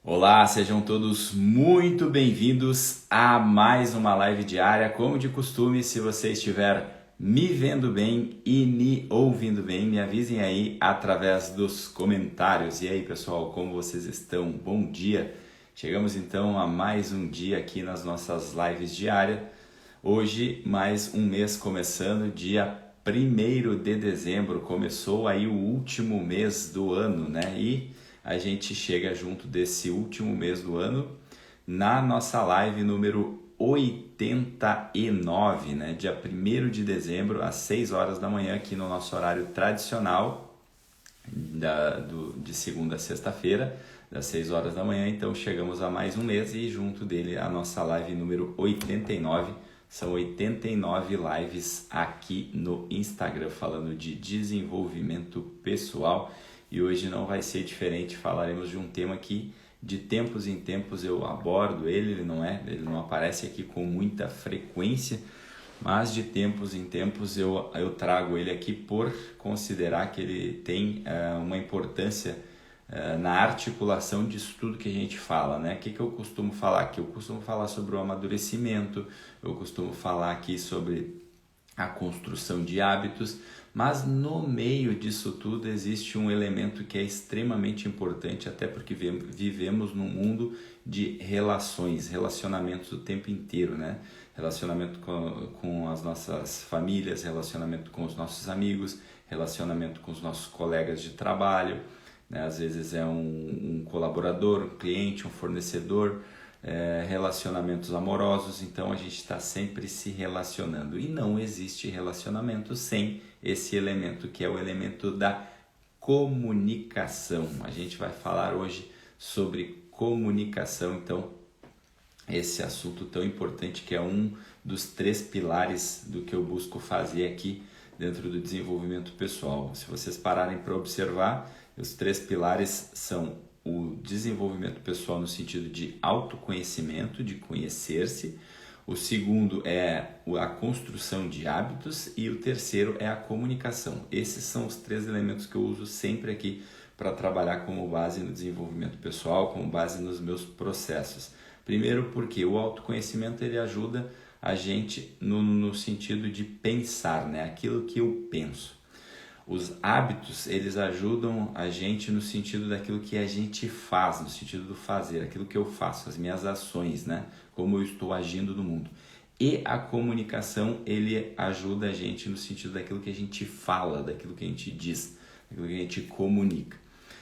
Olá, sejam todos muito bem-vindos a mais uma live diária. Como de costume, se você estiver me vendo bem e me ouvindo bem, me avisem aí através dos comentários. E aí, pessoal, como vocês estão? Bom dia! Chegamos então a mais um dia aqui nas nossas lives diárias. Hoje, mais um mês começando, dia 1º de dezembro. Começou aí o último mês do ano, né? E a gente chega junto desse último mês do ano na nossa live número 89, né? Dia 1º de dezembro, às 6 horas da manhã, aqui no nosso horário tradicional, de segunda a sexta-feira, das 6 horas da manhã. Então chegamos a mais um mês e junto dele a nossa live número 89. São 89 lives aqui no Instagram falando de desenvolvimento pessoal. E hoje não vai ser diferente, falaremos de um tema que de tempos em tempos eu abordo ele não aparece aqui com muita frequência, mas de tempos em tempos eu trago ele aqui por considerar que ele tem uma importância na articulação disso tudo que a gente fala, né? O que eu costumo falar aqui? Eu costumo falar sobre o amadurecimento, eu costumo falar aqui sobre a construção de hábitos, mas no meio disso tudo existe um elemento que é extremamente importante, até porque vivemos num mundo de relacionamentos o tempo inteiro, né? Relacionamento com as nossas famílias, relacionamento com os nossos amigos, relacionamento com os nossos colegas de trabalho, né? Às vezes é um colaborador, um cliente, um fornecedor, relacionamentos amorosos. Então a gente está sempre se relacionando e não existe relacionamento sem esse elemento que é o elemento da comunicação. A gente vai falar hoje sobre comunicação, então esse assunto tão importante que é um dos 3 pilares do que eu busco fazer aqui dentro do desenvolvimento pessoal. Se vocês pararem para observar, os 3 pilares são o desenvolvimento pessoal no sentido de autoconhecimento, de conhecer-se. O segundo é a construção de hábitos e o terceiro é a comunicação. Esses são os 3 elementos que eu uso sempre aqui para trabalhar como base no desenvolvimento pessoal, como base nos meus processos. Primeiro porque o autoconhecimento ele ajuda a gente no sentido de pensar, né? Aquilo que eu penso. Os hábitos, eles ajudam a gente no sentido daquilo que a gente faz, no sentido do fazer, aquilo que eu faço, as minhas ações, né? Como eu estou agindo no mundo. E a comunicação, ele ajuda a gente no sentido daquilo que a gente fala, daquilo que a gente diz, daquilo que a gente comunica.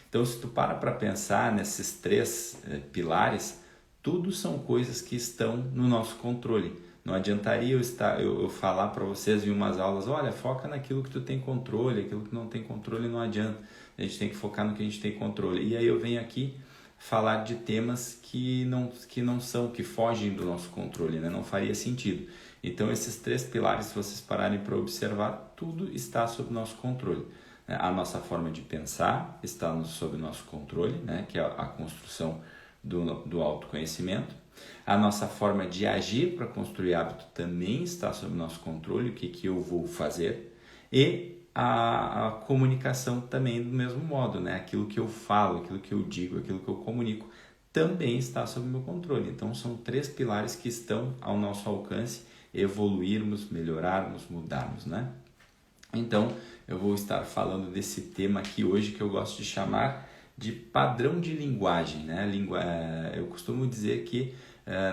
Então, se tu para pensar nesses 3 pilares, tudo são coisas que estão no nosso controle. Não adiantaria eu falar para vocês em umas aulas, olha, foca naquilo que tu tem controle, aquilo que não tem controle não adianta. A gente tem que focar no que a gente tem controle. E aí eu venho aqui falar de temas que fogem do nosso controle, né? Não faria sentido. Então esses 3 pilares, se vocês pararem para observar, tudo está sob nosso controle. A nossa forma de pensar está sob nosso controle, né? Que é a construção do autoconhecimento. A nossa forma de agir para construir hábito também está sob nosso controle, o que eu vou fazer. E a comunicação também do mesmo modo, né? Aquilo que eu falo, aquilo que eu digo, aquilo que eu comunico também está sob meu controle. Então são 3 pilares que estão ao nosso alcance evoluirmos, melhorarmos, mudarmos, né? Então eu vou estar falando desse tema aqui hoje que eu gosto de chamar de padrão de linguagem, né? Eu costumo dizer que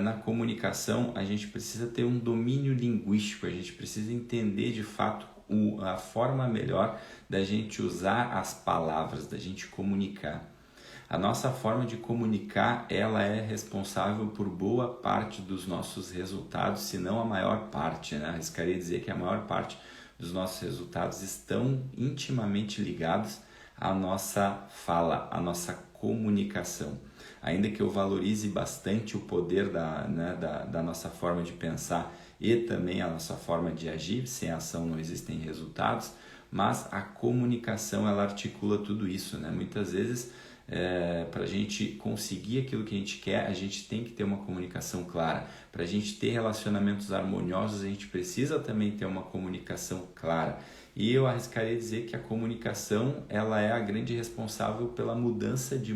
na comunicação a gente precisa ter um domínio linguístico, a gente precisa entender de fato a forma melhor da gente usar as palavras, da gente comunicar. A nossa forma de comunicar, ela é responsável por boa parte dos nossos resultados, se não a maior parte, né? Arriscaria dizer que a maior parte dos nossos resultados estão intimamente ligados à nossa fala, à nossa comunicação. Ainda que eu valorize bastante o poder da nossa forma de pensar e também a nossa forma de agir, sem ação não existem resultados, mas a comunicação ela articula tudo isso, né? Muitas vezes para a gente conseguir aquilo que a gente quer, a gente tem que ter uma comunicação clara. Para a gente ter relacionamentos harmoniosos, a gente precisa também ter uma comunicação clara. E eu arriscaria dizer que a comunicação ela é a grande responsável pela mudança de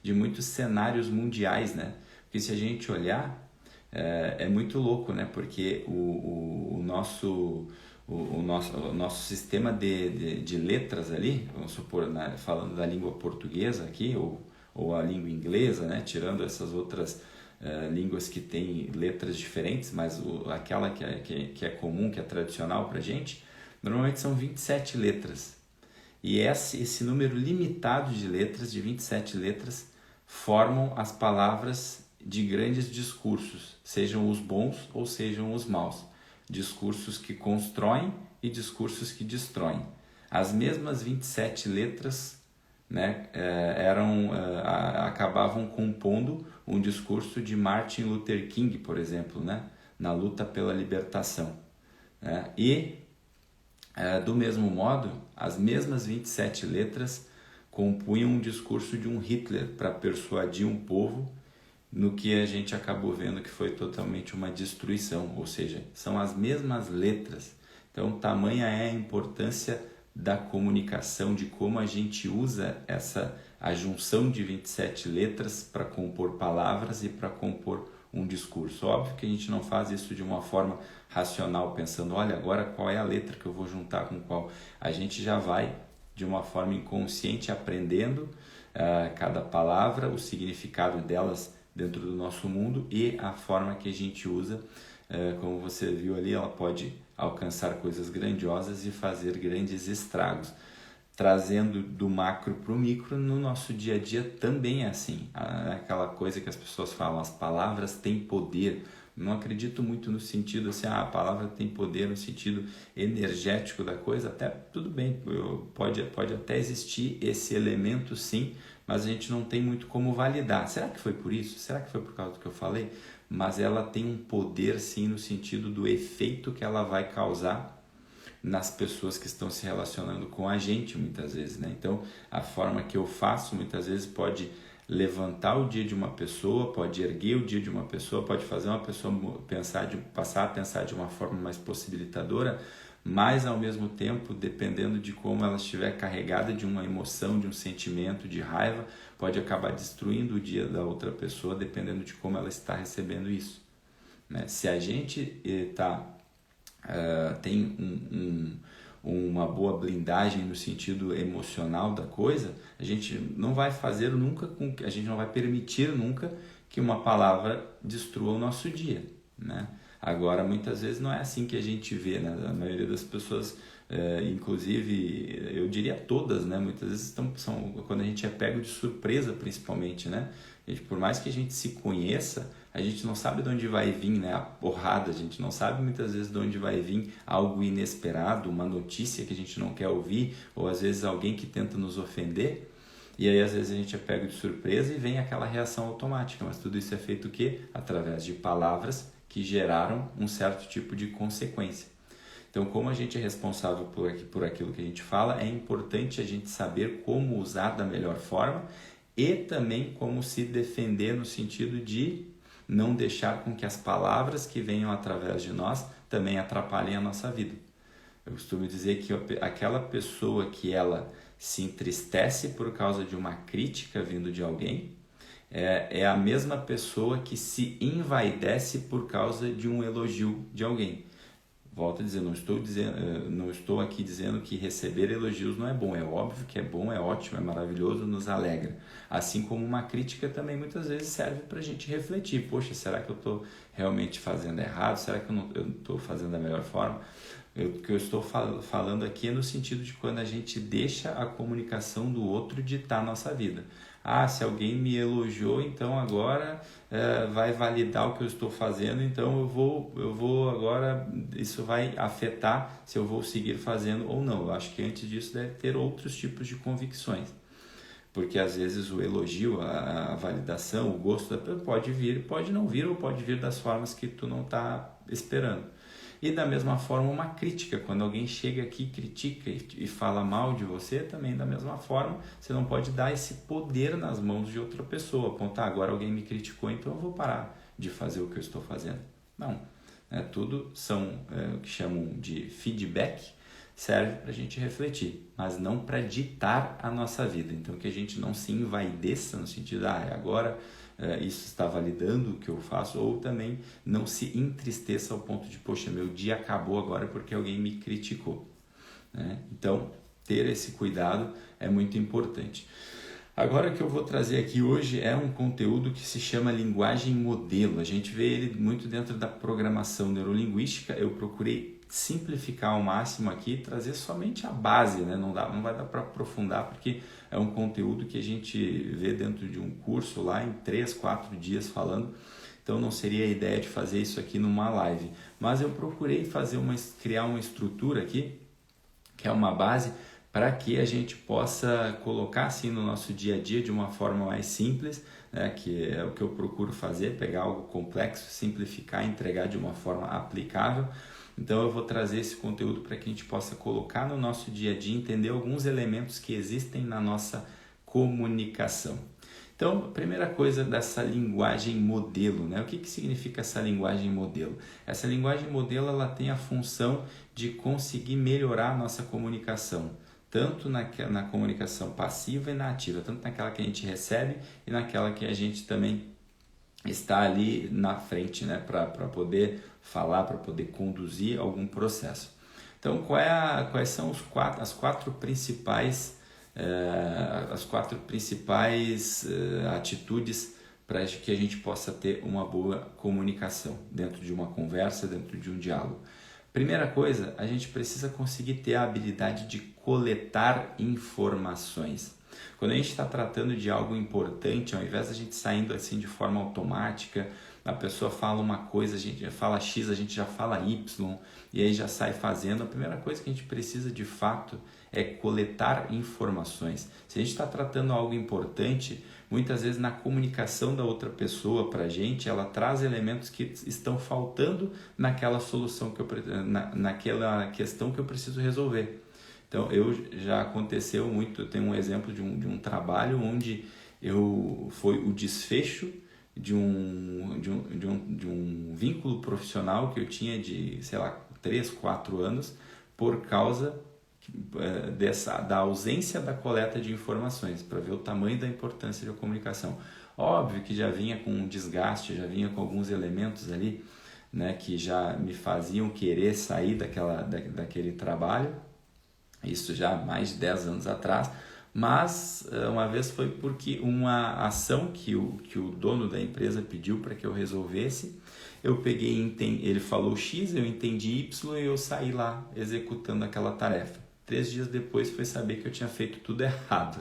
de muitos cenários mundiais, né? Porque se a gente olhar, é muito louco, né? Porque o nosso sistema de letras ali, vamos supor, né, falando da língua portuguesa aqui, ou a língua inglesa, né, tirando essas outras línguas que têm letras diferentes, mas aquela que é comum, que é tradicional para a gente, normalmente são 27 letras. E esse número limitado de letras, de 27 letras, formam as palavras de grandes discursos, sejam os bons ou sejam os maus. Discursos que constroem e discursos que destroem. As mesmas 27 letras, né, acabavam compondo um discurso de Martin Luther King, por exemplo, né, na luta pela libertação. Né? E, do mesmo modo, as mesmas 27 letras compunham um discurso de um Hitler para persuadir um povo no que a gente acabou vendo que foi totalmente uma destruição, ou seja, são as mesmas letras. Então, tamanha é a importância da comunicação, de como a gente usa a junção de 27 letras para compor palavras e para compor um discurso. Óbvio que a gente não faz isso de uma forma racional, pensando, olha, agora qual é a letra que eu vou juntar com qual. A gente já vai, de uma forma inconsciente, aprendendo cada palavra, o significado delas dentro do nosso mundo e a forma que a gente usa, como você viu ali, ela pode alcançar coisas grandiosas e fazer grandes estragos. Trazendo do macro para o micro, no nosso dia a dia também é assim. Aquela coisa que as pessoas falam, as palavras têm poder. Não acredito muito no sentido assim, a palavra tem poder no sentido energético da coisa, até tudo bem, pode até existir esse elemento sim, mas a gente não tem muito como validar. Será que foi por isso? Será que foi por causa do que eu falei? Mas ela tem um poder sim no sentido do efeito que ela vai causar nas pessoas que estão se relacionando com a gente muitas vezes, né? Então, a forma que eu faço muitas vezes pode levantar o dia de uma pessoa, pode erguer o dia de uma pessoa, pode fazer uma pessoa passar a pensar de uma forma mais possibilitadora, mas ao mesmo tempo, dependendo de como ela estiver carregada de uma emoção, de um sentimento, de raiva, pode acabar destruindo o dia da outra pessoa, dependendo de como ela está recebendo isso, né? Se a gente tem uma boa blindagem no sentido emocional da coisa, a gente não vai fazer nunca, a gente não vai permitir nunca que uma palavra destrua o nosso dia, né? Agora, muitas vezes não é assim que a gente vê, né? A maioria das pessoas, inclusive, eu diria todas, né? Muitas vezes quando a gente é pego de surpresa, principalmente, né? Por mais que a gente se conheça, a gente não sabe de onde vai vir, né, a porrada, a gente não sabe muitas vezes de onde vai vir algo inesperado, uma notícia que a gente não quer ouvir, ou às vezes alguém que tenta nos ofender, e aí às vezes a gente é pego de surpresa e vem aquela reação automática, mas tudo isso é feito o quê? Através de palavras que geraram um certo tipo de consequência. Então, como a gente é responsável por aquilo que a gente fala, é importante a gente saber como usar da melhor forma e também como se defender no sentido de não deixar com que as palavras que venham através de nós também atrapalhem a nossa vida. Eu costumo dizer que aquela pessoa que ela se entristece por causa de uma crítica vindo de alguém é a mesma pessoa que se envaidece por causa de um elogio de alguém. Volto a dizer, não estou aqui dizendo que receber elogios não é bom. É óbvio que é bom, é ótimo, é maravilhoso, nos alegra. Assim como uma crítica também muitas vezes serve para a gente refletir. Poxa, será que eu estou realmente fazendo errado? Será que eu não estou fazendo da melhor forma? O que eu estou falando aqui é no sentido de quando a gente deixa a comunicação do outro ditar a nossa vida. Se alguém me elogiou, então agora vai validar o que eu estou fazendo, então eu vou agora, isso vai afetar se eu vou seguir fazendo ou não. Eu acho que antes disso deve ter outros tipos de convicções, porque às vezes o elogio, a validação, o gosto pode vir, pode não vir, ou pode vir das formas que tu não está esperando. E da mesma forma uma crítica, quando alguém chega aqui, critica e fala mal de você, também da mesma forma, você não pode dar esse poder nas mãos de outra pessoa, apontar, agora alguém me criticou, então eu vou parar de fazer o que eu estou fazendo. Não, tudo são o que chamam de feedback, serve para a gente refletir, mas não para ditar a nossa vida. Então, que a gente não se envaideça no sentido, agora isso está validando o que eu faço, ou também não se entristeça ao ponto de, poxa, meu dia acabou agora porque alguém me criticou, né? Então, ter esse cuidado é muito importante. Agora, o que eu vou trazer aqui hoje é um conteúdo que se chama linguagem modelo. A gente vê ele muito dentro da programação neurolinguística. Eu procurei simplificar ao máximo aqui, trazer somente a base, né? Não vai dar para aprofundar, porque é um conteúdo que a gente vê dentro de um curso lá em 3, 4 dias falando. Então não seria a ideia de fazer isso aqui numa live. Mas eu procurei criar uma estrutura aqui, que é uma base, para que a gente possa colocar assim no nosso dia a dia de uma forma mais simples, né? Que é o que eu procuro fazer, pegar algo complexo, simplificar e entregar de uma forma aplicável. Então eu vou trazer esse conteúdo para que a gente possa colocar no nosso dia a dia, entender alguns elementos que existem na nossa comunicação. Então, a primeira coisa dessa linguagem modelo, né? O que significa essa linguagem modelo? Essa linguagem modelo, ela tem a função de conseguir melhorar a nossa comunicação, tanto na comunicação passiva e na ativa, tanto naquela que a gente recebe e naquela que a gente também está ali na frente, né, para poder falar, para poder conduzir algum processo. Então, quais são as quatro principais atitudes para que a gente possa ter uma boa comunicação dentro de uma conversa, dentro de um diálogo? Primeira coisa, a gente precisa conseguir ter a habilidade de coletar informações. Quando a gente está tratando de algo importante, ao invés de a gente saindo assim de forma automática, a pessoa fala uma coisa, a gente fala X, a gente já fala Y, e aí já sai fazendo. A primeira coisa que a gente precisa de fato é coletar informações. Se a gente está tratando algo importante, muitas vezes na comunicação da outra pessoa para a gente, ela traz elementos que estão faltando naquela solução, naquela questão que eu preciso resolver. Então, já aconteceu muito, eu tenho um exemplo de um trabalho onde foi o desfecho de um vínculo profissional que eu tinha de, 3, 4 anos, por causa da ausência da coleta de informações, para ver o tamanho da importância da comunicação. Óbvio que já vinha com um desgaste, já vinha com alguns elementos ali, né, que já me faziam querer sair daquele trabalho, isso já há mais de 10 anos atrás, mas uma vez foi porque uma ação que o dono da empresa pediu para que eu resolvesse, eu peguei, ele falou X, eu entendi Y e eu saí lá executando aquela tarefa. 3 dias depois foi saber que eu tinha feito tudo errado.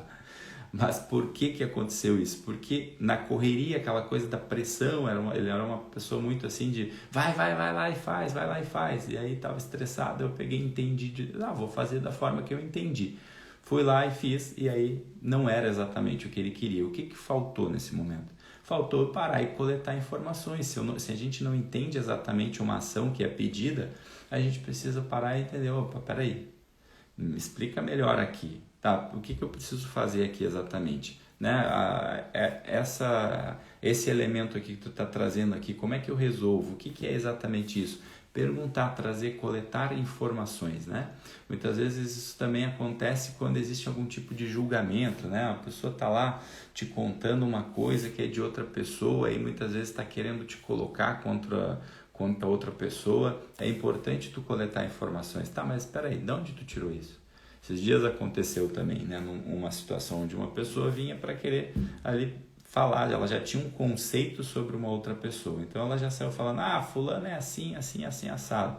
Mas por que aconteceu isso? Porque na correria, aquela coisa da pressão, ele era uma pessoa muito assim de vai lá e faz, vai lá e faz. E aí estava estressado, eu peguei e entendi, vou fazer da forma que eu entendi. Fui lá e fiz, e aí não era exatamente o que ele queria. O que faltou nesse momento? Faltou eu parar e coletar informações. Se a gente não entende exatamente uma ação que é pedida, a gente precisa parar e entender, opa, peraí, me explica melhor aqui. Tá, o que eu preciso fazer aqui exatamente? Né? Esse elemento aqui que tu está trazendo aqui, como é que eu resolvo? O que é exatamente isso? Perguntar, trazer, coletar informações, né? Muitas vezes isso também acontece quando existe algum tipo de julgamento, né? A pessoa está lá te contando uma coisa que é de outra pessoa e muitas vezes está querendo te colocar contra outra pessoa. É importante tu coletar informações. Tá, mas espera aí, de onde tu tirou isso? Esses dias aconteceu também, né? Numa situação onde uma pessoa vinha para querer ali falar, ela já tinha um conceito sobre uma outra pessoa, então ela já saiu falando, fulano é assim, assim, assim, assado.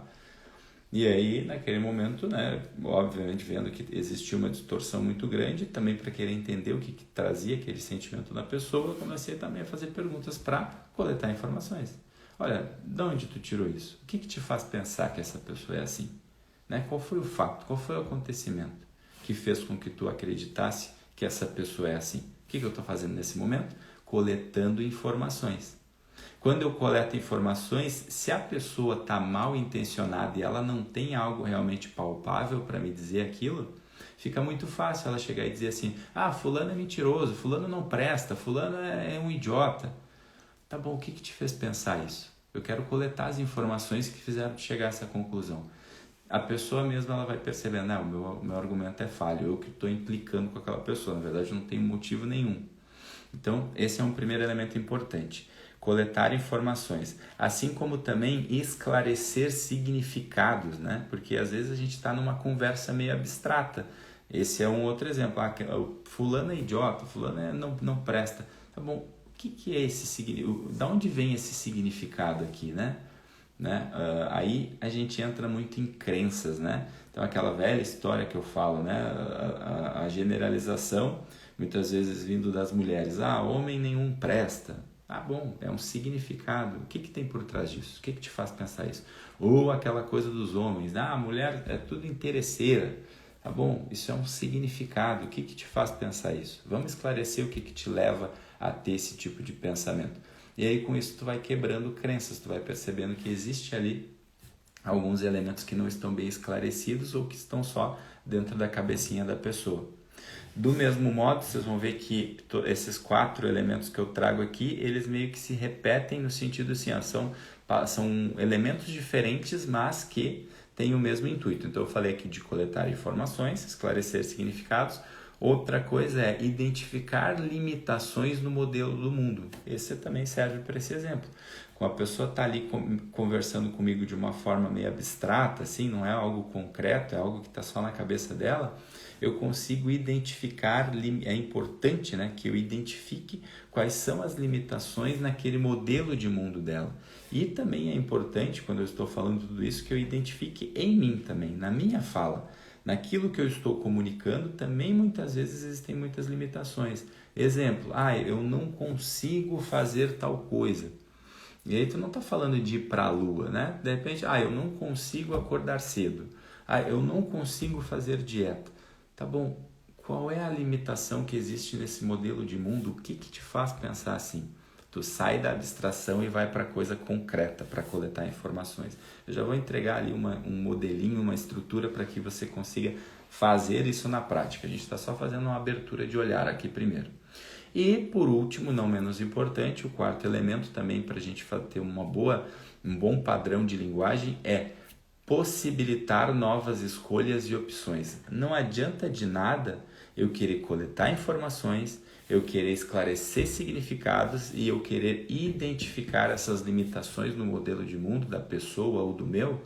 E aí, naquele momento, né, obviamente vendo que existia uma distorção muito grande, também para querer entender o que trazia aquele sentimento na pessoa, eu comecei também a fazer perguntas para coletar informações. Olha, de onde tu tirou isso? O que te faz pensar que essa pessoa é assim? Né? Qual foi o fato? Qual foi o acontecimento que fez com que tu acreditasse que essa pessoa é assim? O que eu estou fazendo nesse momento? Coletando informações. Quando eu coleto informações, se a pessoa está mal intencionada e ela não tem algo realmente palpável para me dizer aquilo, fica muito fácil ela chegar e dizer assim, fulano é mentiroso, fulano não presta, fulano é um idiota. Tá bom, o que te fez pensar isso? Eu quero coletar as informações que fizeram te chegar a essa conclusão. a pessoa mesma ela vai percebendo, não, o meu argumento é falho, eu que estou implicando com aquela pessoa, na verdade não tem motivo nenhum. Então, esse é um primeiro elemento importante. Coletar informações, assim como também esclarecer significados, né? Porque às vezes a gente está numa conversa meio abstrata. Esse é um outro exemplo. O fulano é idiota, fulano não presta. Tá bom, o que é esse significado? Da onde vem esse significado aqui, né? Aí a gente entra muito em crenças, né? Então aquela velha história que eu falo, né? A generalização, muitas vezes vindo das mulheres. Homem nenhum presta. Bom, é um significado. O que tem por trás disso? O que te faz pensar isso? Ou aquela coisa dos homens. A mulher é tudo interesseira. Tá bom, isso é um significado. O que te faz pensar isso? Vamos esclarecer o que te leva a ter esse tipo de pensamento. E aí com isso tu vai quebrando crenças, tu vai percebendo que existe ali alguns elementos que não estão bem esclarecidos ou que estão só dentro da cabecinha da pessoa. Do mesmo modo, vocês vão ver que esses 4 elementos que eu trago aqui, eles meio que se repetem no sentido assim, são elementos diferentes, mas que têm o mesmo intuito. Então eu falei aqui de coletar informações, esclarecer significados. Outra coisa é identificar limitações no modelo do mundo. Esse também serve para esse exemplo. Quando a pessoa está ali conversando comigo de uma forma meio abstrata, assim, não é algo concreto, é algo que está só na cabeça dela, eu consigo identificar, é importante, né, que eu identifique quais são as limitações naquele modelo de mundo dela. E também é importante, quando eu estou falando tudo isso, que eu identifique em mim também, na minha fala. Naquilo que eu estou comunicando, também muitas vezes existem muitas limitações. Exemplo, eu não consigo fazer tal coisa. E aí tu não está falando de ir para a lua, né? De repente, eu não consigo acordar cedo. Eu não consigo fazer dieta. Tá bom, qual é a limitação que existe nesse modelo de mundo? O que te faz pensar assim? Tu sai da abstração e vai para a coisa concreta, para coletar informações. Eu já vou entregar ali um modelinho, uma estrutura para que você consiga fazer isso na prática. A gente está só fazendo uma abertura de olhar aqui primeiro. E, por último, não menos importante, o 4º elemento também para a gente ter um bom padrão de linguagem é possibilitar novas escolhas e opções. Não adianta de nada eu querer coletar informações, eu querer esclarecer significados e eu querer identificar essas limitações no modelo de mundo da pessoa ou do meu,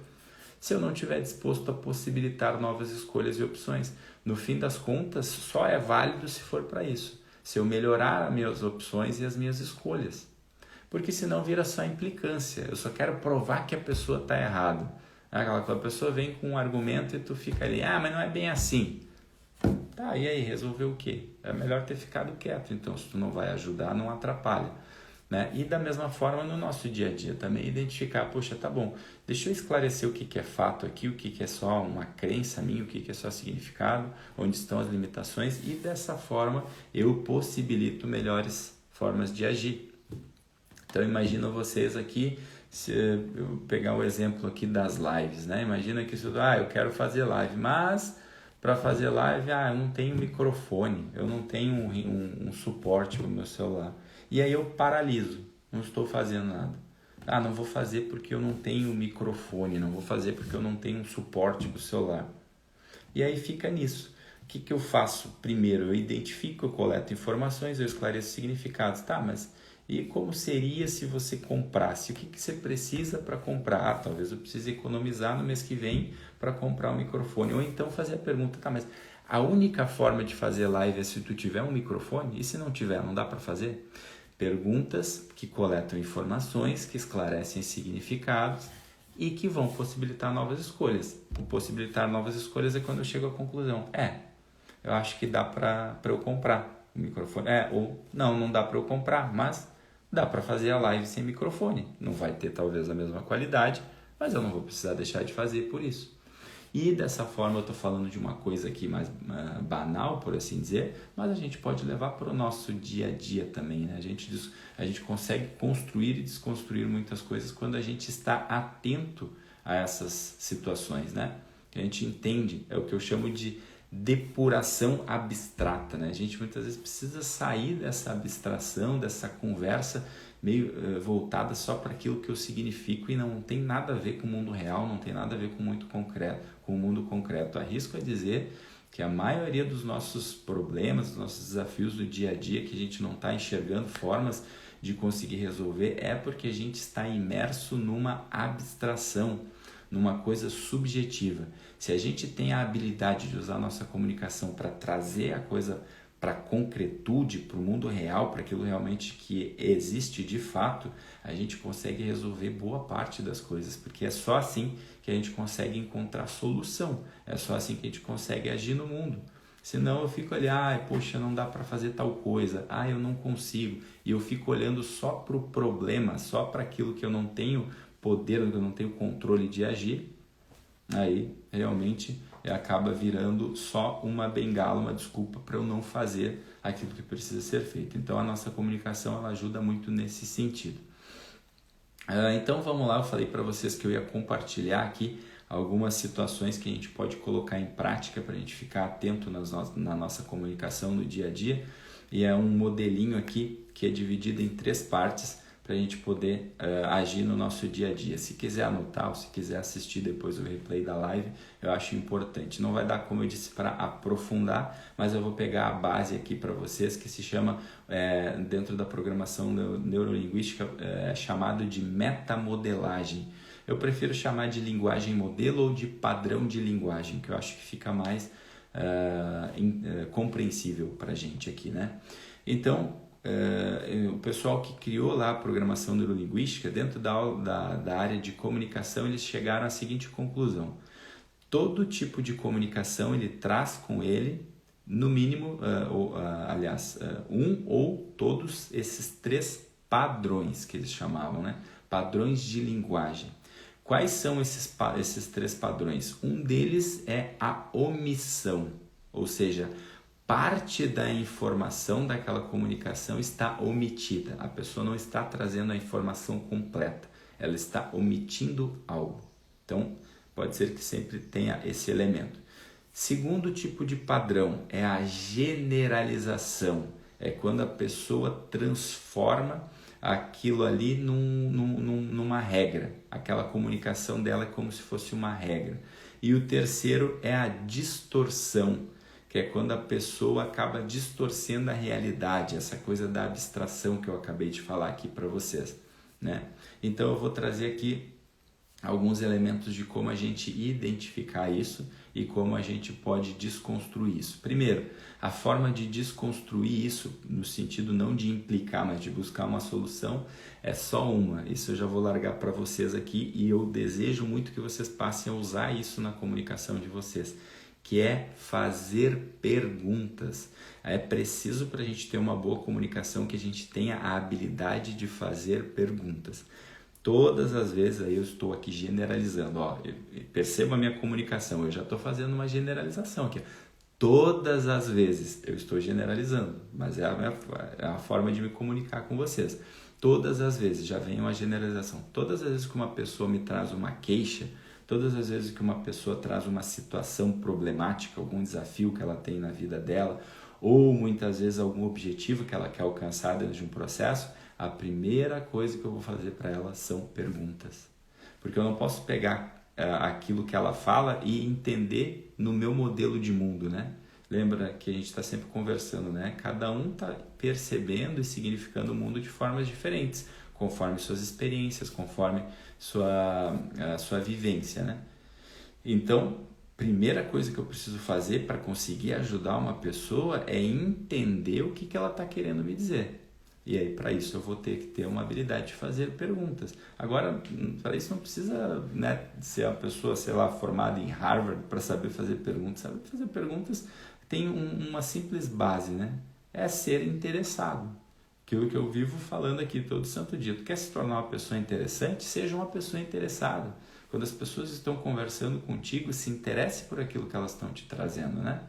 se eu não estiver disposto a possibilitar novas escolhas e opções. No fim das contas, só é válido se for para isso. Se eu melhorar as minhas opções e as minhas escolhas. Porque senão vira só implicância. Eu só quero provar que a pessoa está errada. A pessoa vem com um argumento e tu fica ali, mas não é bem assim. Tá, e aí, resolveu o quê? É melhor ter ficado quieto, então se tu não vai ajudar, não atrapalha. Né? E da mesma forma no nosso dia a dia também, identificar, poxa, tá bom, deixa eu esclarecer o que é fato aqui, o que é só uma crença minha, o que é só significado, onde estão as limitações e dessa forma eu possibilito melhores formas de agir. Então imagina vocês aqui, se eu pegar o exemplo aqui das lives, né? Imagina que eu quero fazer live, mas para fazer live, eu não tenho microfone, eu não tenho um suporte no meu celular. E aí eu paraliso, não estou fazendo nada. Não vou fazer porque eu não tenho microfone, não vou fazer porque eu não tenho um suporte do celular. E aí fica nisso. O que eu faço? Primeiro, eu identifico, eu coleto informações, eu esclareço significados. Mas e como seria se você comprasse? O que você precisa para comprar? Talvez eu precise economizar no mês que vem para comprar um microfone. Ou então fazer a pergunta, mas a única forma de fazer live é se tu tiver um microfone? E se não tiver, não dá para fazer? Perguntas que coletam informações, que esclarecem significados e que vão possibilitar novas escolhas. O possibilitar novas escolhas é quando eu chego à conclusão. Eu acho que dá para eu comprar o microfone. Ou não dá para eu comprar, mas dá para fazer a live sem microfone. Não vai ter talvez a mesma qualidade, mas eu não vou precisar deixar de fazer por isso. E dessa forma eu estou falando de uma coisa aqui mais banal, por assim dizer, mas a gente pode levar para o nosso dia a dia também, né? A gente consegue construir e desconstruir muitas coisas quando a gente está atento a essas situações, né? A gente entende, é o que eu chamo de depuração abstrata, né? A gente muitas vezes precisa sair dessa abstração, dessa conversa meio voltada só para aquilo que eu significo e não tem nada a ver com o mundo real, não tem nada a ver com muito concreto, com o mundo concreto. Arrisco a dizer que a maioria dos nossos problemas, dos nossos desafios do dia a dia que a gente não está enxergando formas de conseguir resolver é porque a gente está imerso numa abstração, numa coisa subjetiva. Se a gente tem a habilidade de usar a nossa comunicação para trazer a coisa para a concretude, para o mundo real, para aquilo realmente que existe de fato, a gente consegue resolver boa parte das coisas, porque é só assim que a gente consegue encontrar solução, é só assim que a gente consegue agir no mundo. Senão eu fico ali, poxa, não dá para fazer tal coisa, eu não consigo, e eu fico olhando só para o problema, só para aquilo que eu não tenho poder, que eu não tenho controle de agir, aí realmente acaba virando só uma bengala, uma desculpa para eu não fazer aquilo que precisa ser feito. Então a nossa comunicação ela ajuda muito nesse sentido. Então vamos lá, eu falei para vocês que eu ia compartilhar aqui algumas situações que a gente pode colocar em prática para a gente ficar atento na nossa comunicação no dia a dia, e é um modelinho aqui que é dividido em 3 partes para a gente poder agir no nosso dia a dia. Se quiser anotar ou se quiser assistir depois o replay da live, eu acho importante. Não vai dar, como eu disse, para aprofundar, mas eu vou pegar a base aqui para vocês, que se chama, dentro da programação neurolinguística, chamado de metamodelagem. Eu prefiro chamar de linguagem modelo ou de padrão de linguagem, que eu acho que fica mais compreensível para a gente aqui, né? Então, o pessoal que criou lá a programação neurolinguística, dentro da área de comunicação, eles chegaram à seguinte conclusão: todo tipo de comunicação ele traz com ele, no mínimo, um ou todos esses 3 padrões que eles chamavam, né? Padrões de linguagem. Quais são esses 3 padrões? Um deles é a omissão, ou seja, parte da informação daquela comunicação está omitida. A pessoa não está trazendo a informação completa, ela está omitindo algo. Então, pode ser que sempre tenha esse elemento. Segundo tipo de padrão é a generalização. É quando a pessoa transforma aquilo ali numa regra. Aquela comunicação dela é como se fosse uma regra. E o terceiro é a distorção, que é quando a pessoa acaba distorcendo a realidade, essa coisa da abstração que eu acabei de falar aqui para vocês, né? Então eu vou trazer aqui alguns elementos de como a gente identificar isso e como a gente pode desconstruir isso. Primeiro, a forma de desconstruir isso, no sentido não de implicar, mas de buscar uma solução, é só uma. Isso eu já vou largar para vocês aqui e eu desejo muito que vocês passem a usar isso na comunicação de vocês, que é fazer perguntas. É preciso, para a gente ter uma boa comunicação, que a gente tenha a habilidade de fazer perguntas. Todas as vezes, aí eu estou aqui generalizando, perceba a minha comunicação, eu já estou fazendo uma generalização aqui. Todas as vezes eu estou generalizando, mas é a forma de me comunicar com vocês. Todas as vezes já vem uma generalização. Todas as vezes que uma pessoa me traz uma queixa, todas as vezes que uma pessoa traz uma situação problemática, algum desafio que ela tem na vida dela, ou muitas vezes algum objetivo que ela quer alcançar dentro de um processo, a primeira coisa que eu vou fazer para ela são perguntas. Porque eu não posso pegar aquilo que ela fala e entender no meu modelo de mundo, né? Lembra que a gente está sempre conversando, né? Cada um está percebendo e significando o mundo de formas diferentes, conforme suas experiências, conforme sua vivência, né? Então, primeira coisa que eu preciso fazer para conseguir ajudar uma pessoa é entender o que ela está querendo me dizer. E aí, para isso, eu vou ter que ter uma habilidade de fazer perguntas. Agora, para isso não precisa, né, ser a pessoa, sei lá, formada em Harvard para saber fazer perguntas. Saber fazer perguntas tem uma simples base, né? É ser interessado. Aquilo que eu vivo falando aqui todo santo dia. Tu quer se tornar uma pessoa interessante? Seja uma pessoa interessada. Quando as pessoas estão conversando contigo, se interesse por aquilo que elas estão te trazendo, né?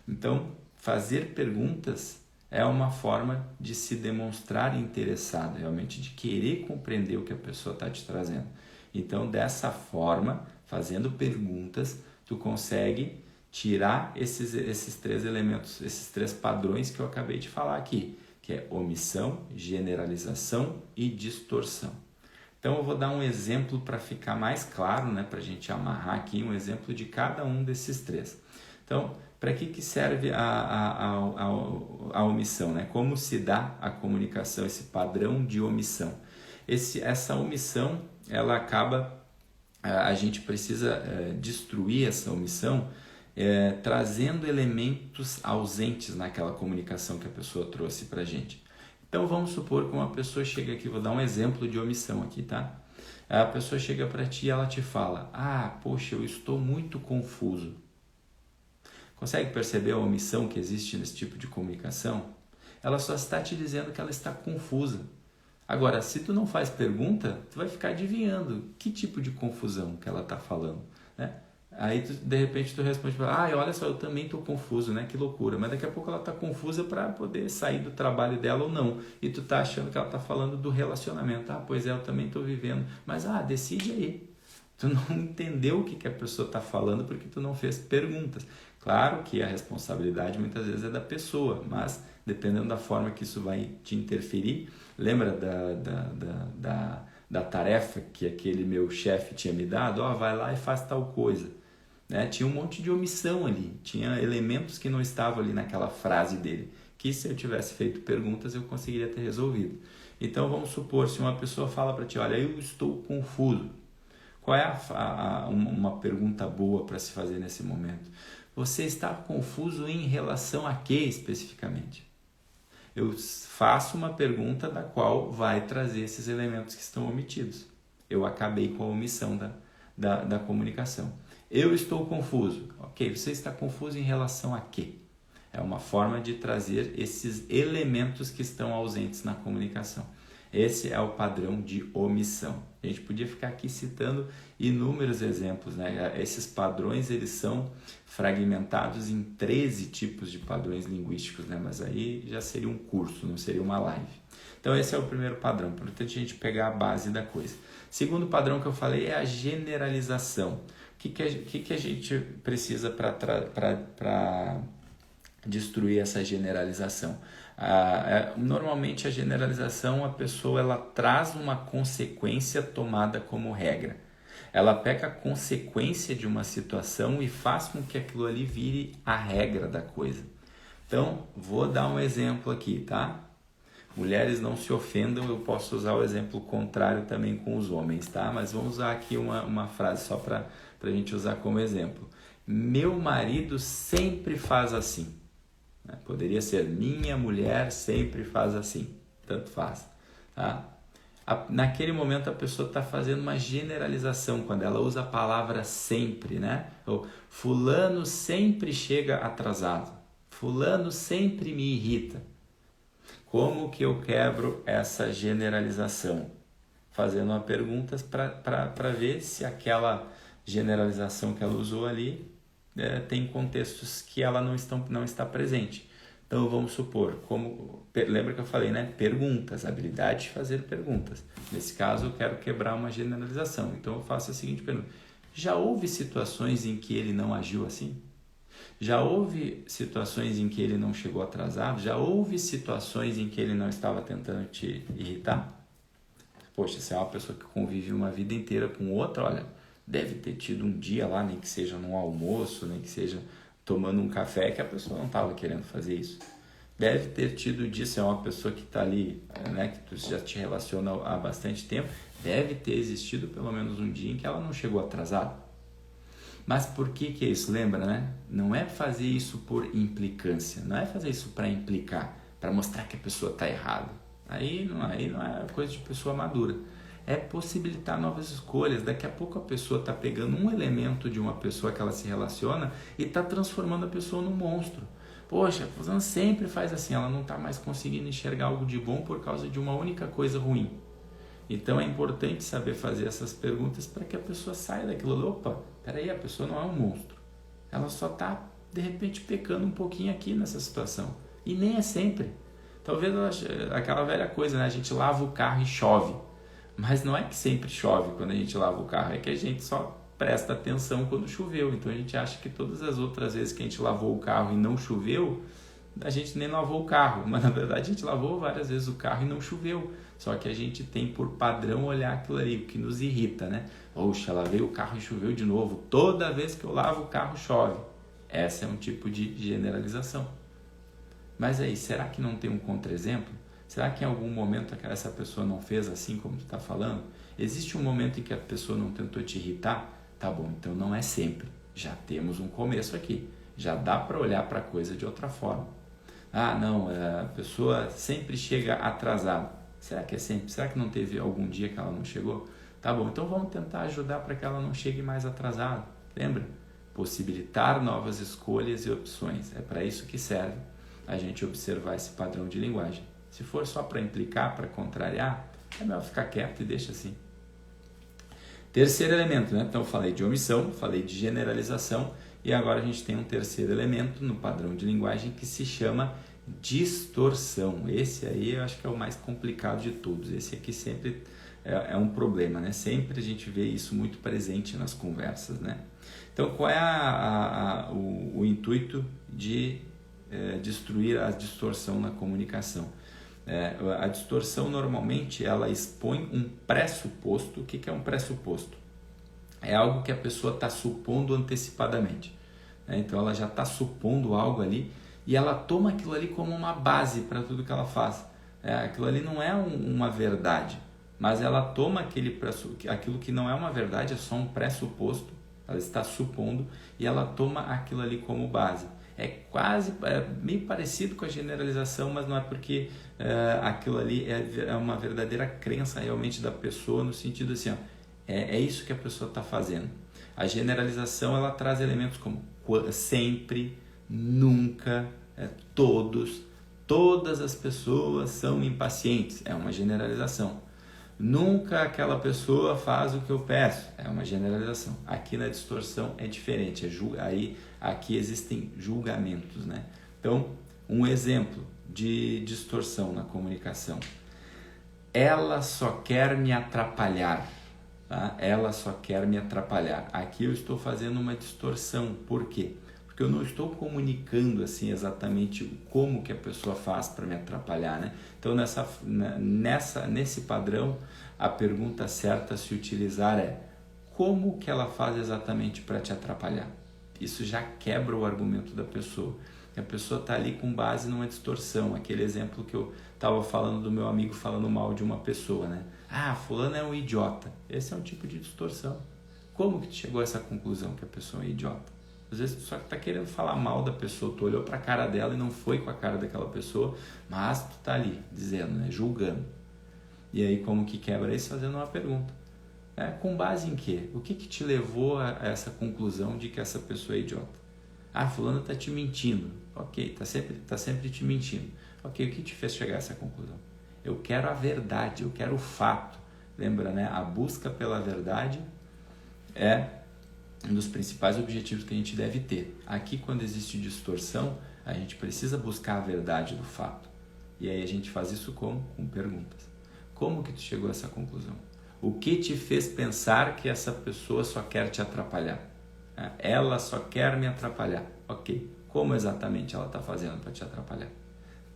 Então, fazer perguntas é uma forma de se demonstrar interessado, realmente de querer compreender o que a pessoa está te trazendo. Então, dessa forma, fazendo perguntas, tu consegue tirar esses 3 elementos, esses 3 padrões que eu acabei de falar aqui, que é omissão, generalização e distorção. Então eu vou dar um exemplo para ficar mais claro, né, para a gente amarrar aqui um exemplo de cada um desses 3. Então, para que serve a omissão, né? Como se dá a comunicação, esse padrão de omissão? Essa omissão, ela acaba, a gente precisa destruir essa omissão trazendo elementos ausentes naquela comunicação que a pessoa trouxe para a gente. Então vamos supor que uma pessoa chega aqui, vou dar um exemplo de omissão aqui, tá? A pessoa chega para ti e ela te fala: poxa, eu estou muito confuso. Consegue perceber a omissão que existe nesse tipo de comunicação? Ela só está te dizendo que ela está confusa. Agora, se tu não faz pergunta, tu vai ficar adivinhando que tipo de confusão que ela está falando, né? Aí, de repente, tu responde, olha só, eu também estou confuso, né? Que loucura. Mas daqui a pouco ela está confusa para poder sair do trabalho dela ou não. E tu tá achando que ela está falando do relacionamento. Pois é, eu também estou vivendo. Mas, decide aí. Tu não entendeu o que a pessoa está falando porque tu não fez perguntas. Claro que a responsabilidade muitas vezes é da pessoa, mas dependendo da forma que isso vai te interferir, lembra da tarefa que aquele meu chefe tinha me dado? Vai lá e faz tal coisa. Né? Tinha um monte de omissão ali, tinha elementos que não estavam ali naquela frase dele, que se eu tivesse feito perguntas eu conseguiria ter resolvido. Então vamos supor, se uma pessoa fala para ti, olha, eu estou confuso. Qual é uma pergunta boa para se fazer nesse momento? Você está confuso em relação a quê especificamente? Eu faço uma pergunta da qual vai trazer esses elementos que estão omitidos. Eu acabei com a omissão da comunicação. Eu estou confuso. Ok, você está confuso em relação a quê? É uma forma de trazer esses elementos que estão ausentes na comunicação. Esse é o padrão de omissão. A gente podia ficar aqui citando inúmeros exemplos, né? Esses padrões, eles são fragmentados em 13 tipos de padrões linguísticos, né? Mas aí já seria um curso, não seria uma live. Então esse é o primeiro padrão, portanto a gente pegar a base da coisa. Segundo padrão que eu falei é a generalização. O que a gente precisa para destruir essa generalização? Normalmente a generalização, a pessoa ela traz uma consequência tomada como regra. Ela pega a consequência de uma situação e faz com que aquilo ali vire a regra da coisa. Então, vou dar um exemplo aqui, tá? Mulheres, não se ofendam, eu posso usar o exemplo contrário também com os homens, tá? Mas vamos usar aqui uma frase só para a gente usar como exemplo. Meu marido sempre faz assim. Poderia ser minha mulher sempre faz assim. Tanto faz, tá? Naquele momento a pessoa está fazendo uma generalização quando ela usa a palavra sempre, né? Ou, fulano sempre chega atrasado. Fulano sempre me irrita. Como que eu quebro essa generalização? Fazendo uma pergunta para ver se aquela generalização que ela usou ali tem contextos que ela não está presente. Então vamos supor, lembra que eu falei, né? Perguntas, habilidade de fazer perguntas. Nesse caso eu quero quebrar uma generalização. Então eu faço a seguinte pergunta: já houve situações em que ele não agiu assim? Já houve situações em que ele não chegou atrasado? Já houve situações em que ele não estava tentando te irritar? Poxa, se é uma pessoa que convive uma vida inteira com outra, olha, deve ter tido um dia lá, nem que seja num almoço, nem que seja tomando um café, que a pessoa não estava querendo fazer isso. Deve ter tido um dia, se é uma pessoa que está ali, né, que tu já te relaciona há bastante tempo, deve ter existido pelo menos um dia em que ela não chegou atrasada. Mas por que é isso? Lembra, né? Não é fazer isso por implicância, não é fazer isso para implicar, para mostrar que a pessoa está errada. Aí não é coisa de pessoa madura. É possibilitar novas escolhas. Daqui a pouco a pessoa está pegando um elemento de uma pessoa que ela se relaciona e está transformando a pessoa num monstro. Poxa, a Fulana sempre faz assim, ela não está mais conseguindo enxergar algo de bom por causa de uma única coisa ruim. Então é importante saber fazer essas perguntas para que a pessoa saia daquilo. Opa, peraí, a pessoa não é um monstro. Ela só está, de repente, pecando um pouquinho aqui nessa situação. E nem é sempre. Talvez aquela velha coisa, né? A gente lava o carro e chove. Mas não é que sempre chove quando a gente lava o carro, é que a gente só presta atenção quando choveu. Então a gente acha que todas as outras vezes que a gente lavou o carro e não choveu, a gente nem lavou o carro, mas na verdade a gente lavou várias vezes o carro e não choveu. Só que a gente tem por padrão olhar aquilo ali, o que nos irrita, né? Poxa, lavei o carro e choveu de novo. Toda vez que eu lavo o carro chove. Essa é um tipo de generalização. Mas aí, será que não tem um contra-exemplo? Será que em algum momento essa pessoa não fez assim como tu está falando? Existe um momento em que a pessoa não tentou te irritar? Tá bom, então não é sempre. Já temos um começo aqui. Já dá para olhar para a coisa de outra forma. Ah, não, a pessoa sempre chega atrasada. Será que é sempre? Será que não teve algum dia que ela não chegou? Tá bom, então vamos tentar ajudar para que ela não chegue mais atrasada. Lembra? Possibilitar novas escolhas e opções. É para isso que serve a gente observar esse padrão de linguagem. Se for só para implicar, para contrariar, é melhor ficar quieto e deixa assim. Terceiro elemento, né? Então eu falei de omissão, falei de generalização e agora a gente tem um terceiro elemento no padrão de linguagem que se chama distorção. Esse aí eu acho que é o mais complicado de todos. Esse aqui sempre é um problema, né? Sempre a gente vê isso muito presente nas conversas, né? Então qual é o intuito de destruir a distorção na comunicação? A distorção normalmente ela expõe um pressuposto. O que é um pressuposto? É algo que a pessoa está supondo antecipadamente, né? Então ela já está supondo algo ali e ela toma aquilo ali como uma base para tudo que ela faz. Aquilo ali não é uma verdade, mas ela toma aquilo que não é uma verdade, é só um pressuposto, ela está supondo e ela toma aquilo ali como base. É meio parecido com a generalização, mas não é porque aquilo ali é uma verdadeira crença realmente da pessoa, no sentido assim, ó, é isso que a pessoa está fazendo. A generalização ela traz elementos como sempre, nunca, todas as pessoas são impacientes, é uma generalização. Nunca aquela pessoa faz o que eu peço, é uma generalização. Aqui na distorção é diferente, aqui existem julgamentos, né? Então, um exemplo de distorção na comunicação. Ela só quer me atrapalhar, tá? Ela só quer me atrapalhar. Aqui eu estou fazendo uma distorção, por quê? Porque eu não estou comunicando assim exatamente como que a pessoa faz para me atrapalhar, né? Então nesse padrão a pergunta certa a se utilizar é: como que ela faz exatamente para te atrapalhar? Isso já quebra o argumento da pessoa. A pessoa está ali com base numa distorção. Aquele exemplo que eu estava falando do meu amigo falando mal de uma pessoa, né? Ah, fulano é um idiota. Esse é um tipo de distorção. Como que tu chegou a essa conclusão que a pessoa é idiota? Às vezes tu só está querendo falar mal da pessoa, tu olhou para a cara dela e não foi com a cara daquela pessoa, mas tu está ali dizendo, né? Julgando. E aí como que quebra isso? Fazendo uma pergunta. Com base em quê? O que te levou a essa conclusão de que essa pessoa é idiota? Ah, fulano está te mentindo. Ok, tá sempre te mentindo. Ok, o que te fez chegar a essa conclusão? Eu quero a verdade, eu quero o fato. Lembra, né? A busca pela verdade é um dos principais objetivos que a gente deve ter. Aqui, quando existe distorção, a gente precisa buscar a verdade do fato. E aí a gente faz isso como? Com perguntas. Como que tu chegou a essa conclusão? O que te fez pensar que essa pessoa só quer te atrapalhar? Ela só quer me atrapalhar. Ok, como exatamente ela está fazendo para te atrapalhar?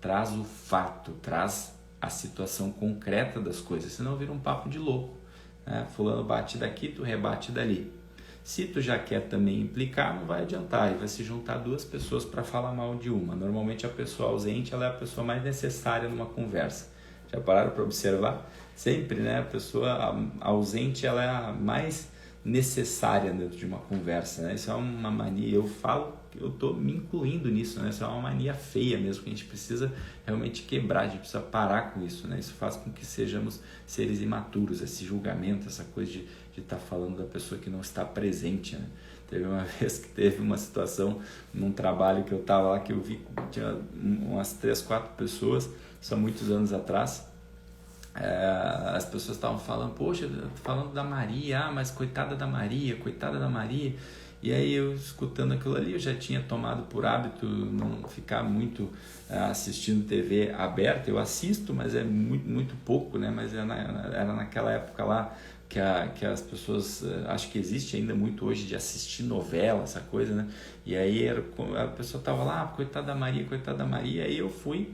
Traz o fato, traz a situação concreta das coisas, senão vira um papo de louco. Fulano bate daqui, tu rebate dali. Se tu já quer também implicar, não vai adiantar, e vai se juntar duas pessoas para falar mal de uma. Normalmente a pessoa ausente ela é a pessoa mais necessária numa conversa. Já pararam para observar? Sempre, né? A pessoa ausente ela é a mais necessária dentro de uma conversa, né? Isso é uma mania, eu estou me incluindo nisso, né? Isso é uma mania feia mesmo, que a gente precisa realmente quebrar, a gente precisa parar com isso, né? Isso faz com que sejamos seres imaturos, esse julgamento, essa coisa de estar falando da pessoa que não está presente, né? Teve uma vez que teve uma situação num trabalho que eu estava lá, que eu vi que tinha umas 3, 4 pessoas, isso há muitos anos atrás. As pessoas estavam falando, poxa, falando da Maria, mas coitada da Maria, E aí eu escutando aquilo ali, eu já tinha tomado por hábito não ficar muito assistindo TV aberta. Eu assisto, mas é muito, muito pouco, né? Mas era naquela época lá que as pessoas, acho que existe ainda muito hoje de assistir novela, essa coisa, né? E aí a pessoa tava lá, coitada da Maria, aí eu fui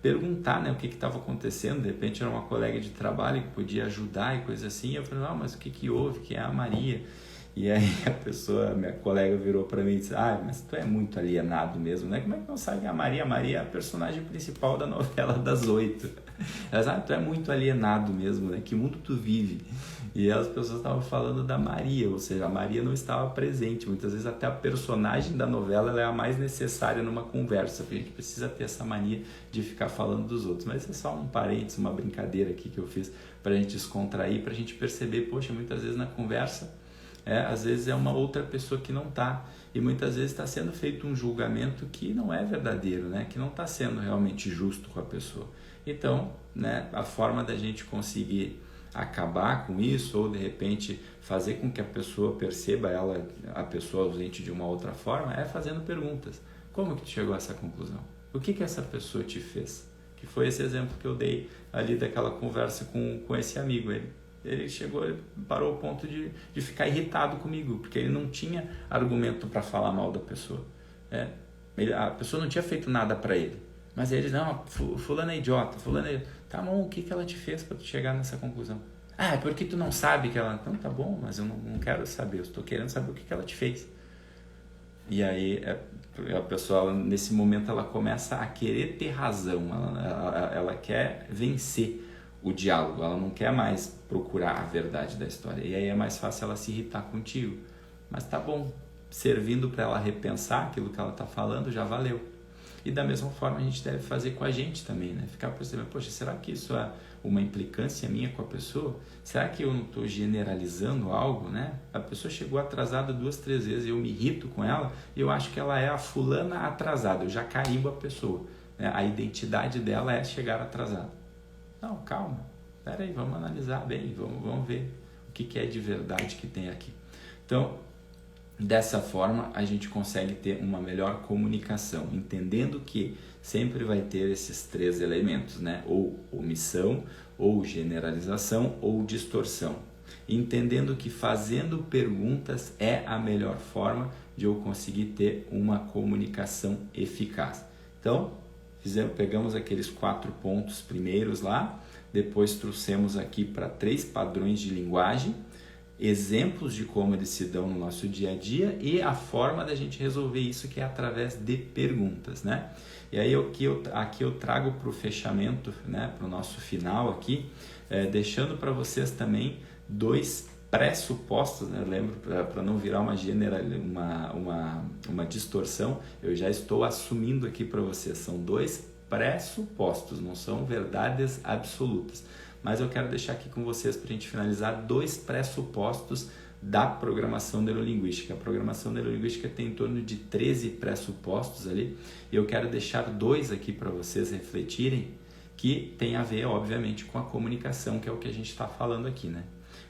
perguntar, né, o que estava acontecendo. De repente era uma colega de trabalho que podia ajudar e coisa assim. Eu falei, mas o que houve? Quem é a Maria? E aí minha colega virou para mim e disse, mas tu é muito alienado mesmo, né? Como é que não sabe a Maria? A Maria é a personagem principal da novela das 8. Ela disse, tu é muito alienado mesmo, né? Que mundo tu vive? E as pessoas estavam falando da Maria, ou seja, a Maria não estava presente. Muitas vezes até a personagem da novela ela é a mais necessária numa conversa, porque a gente precisa ter essa mania de ficar falando dos outros. Mas é só um parênteses, uma brincadeira aqui que eu fiz para a gente descontrair, para a gente perceber, poxa, muitas vezes na conversa, às vezes é uma outra pessoa que não está, e muitas vezes está sendo feito um julgamento que não é verdadeiro, né? Que não está sendo realmente justo com a pessoa. Então, né, a forma da gente conseguir acabar com isso, ou de repente fazer com que a pessoa perceba a pessoa ausente de uma outra forma, é fazendo perguntas. Como que tu chegou a essa conclusão? O que essa pessoa te fez? Que foi esse exemplo que eu dei ali daquela conversa com esse amigo. Ele parou ao ponto de ficar irritado comigo, porque ele não tinha argumento para falar mal da pessoa. A pessoa não tinha feito nada para ele. Mas ele, não, fulano é idiota, fulano é... Tá bom, o que ela te fez para tu chegar nessa conclusão? É porque tu não sabe que ela... Então tá bom, mas eu não quero saber, eu estou querendo saber o que ela te fez. E aí a pessoa, nesse momento, ela começa a querer ter razão, ela quer vencer o diálogo, ela não quer mais procurar a verdade da história. E aí é mais fácil ela se irritar contigo. Mas tá bom, servindo para ela repensar aquilo que ela está falando, já valeu. E da mesma forma a gente deve fazer com a gente também, né? Ficar percebendo, poxa, será que isso é uma implicância minha com a pessoa? Será que eu não estou generalizando algo, né? A pessoa chegou atrasada 2, 3 vezes, eu me irrito com ela, e eu acho que ela é a fulana atrasada, eu já carimbo a pessoa, né? A identidade dela é chegar atrasada. Não, calma, peraí, vamos analisar bem, vamos ver o que é de verdade que tem aqui. Então, dessa forma, a gente consegue ter uma melhor comunicação, entendendo que sempre vai ter esses 3 elementos, né? Ou omissão, ou generalização, ou distorção. Entendendo que fazendo perguntas é a melhor forma de eu conseguir ter uma comunicação eficaz. Então, pegamos aqueles 4 pontos primeiros lá, depois trouxemos aqui para 3 padrões de linguagem, exemplos de como eles se dão no nosso dia a dia e a forma da gente resolver isso, que é através de perguntas, né? E aí aqui eu trago para o fechamento, né, para o nosso final aqui, deixando para vocês também 2 pressupostos, né? Lembro, para não virar uma distorção, eu já estou assumindo aqui para vocês, são 2 pressupostos, não são verdades absolutas. Mas eu quero deixar aqui com vocês, para a gente finalizar, 2 pressupostos da programação neurolinguística. A programação neurolinguística tem em torno de 13 pressupostos ali, e eu quero deixar 2 aqui para vocês refletirem, que tem a ver, obviamente, com a comunicação, que é o que a gente está falando aqui, né?